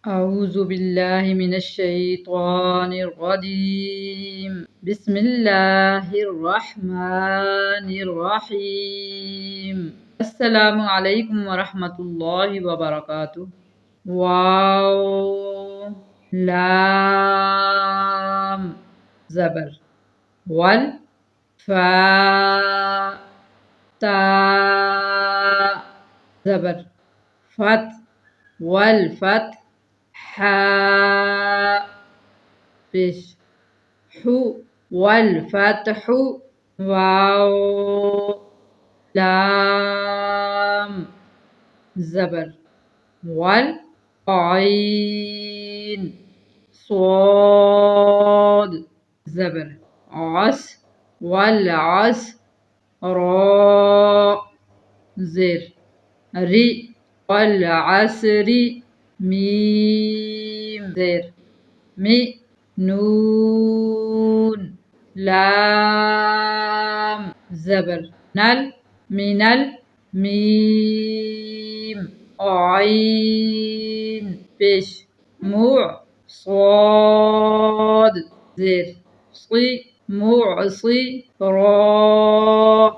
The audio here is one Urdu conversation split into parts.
أعوذ بالله من الشيطان الرجيم. بسم الله الرحمن الرحيم. السلام عليكم ورحمة الله وبركاته. واو لام زبر والفاء تاء زبر فت والفتح حاء بش حو والفتح واو لام زبر والعين صاد زبر عس والعس راء زر ري والعسر ميم زر مي نون لام زبر نل من الميم عين بش موع صاد زر صي معصي را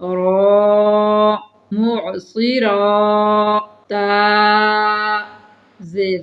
را معصرا تا زر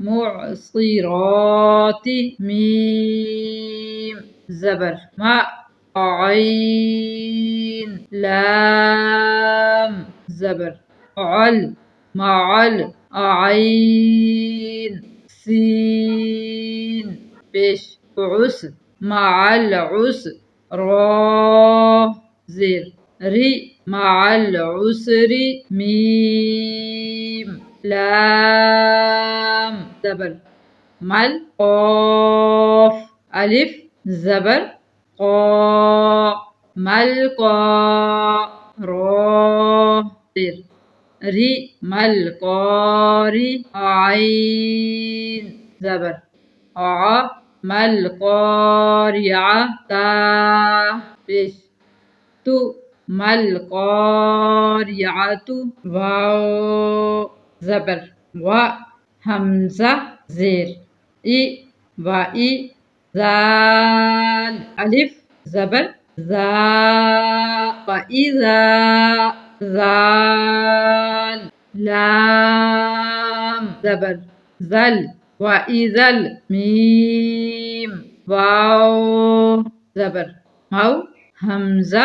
معصرات ميم زبر ما عين لام زبر عل معل عين سين بش عس مع العسر را زر ري مع العسر ميم لام زبر مل قاف ألف زبر قا ملقا را زر ري ملقاري عين زبر ع ملقارعة تا بش تو ملقارعة واو زبر و همزة زير إي وإي زال ألف زبر زا وإذا زال لام زبر زل وإذا الميم واو زبر مو همزة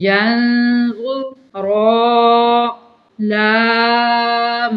ينظر را لام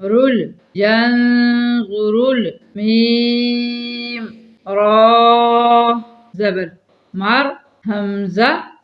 رل ينظر الميم را زبر مر همزة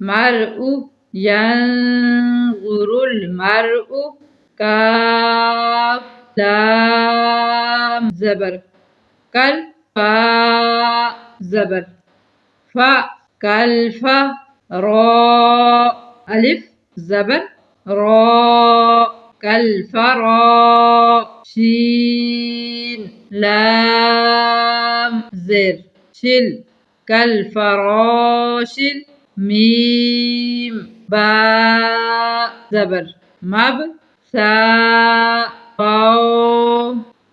مرء ينظر المرء كاف لام زبر كل فا زبر فا كلف را ألف زبر را كالفرا شين لام زر شل كالفراش ميم با زبر مب سا واو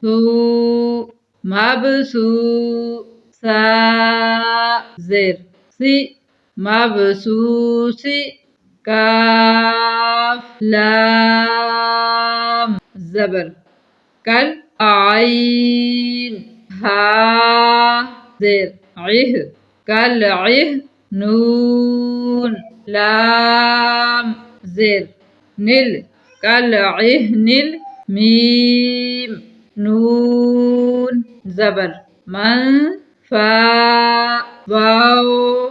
سو مبسو سا زر سي مبسوسي كاف لام زبر كل عين ها زر عه كالعه نون لام زر نل كالعهن الميم نون زبر من فا واو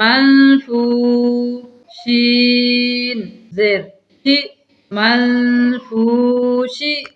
منفو شين زر شي منفوشي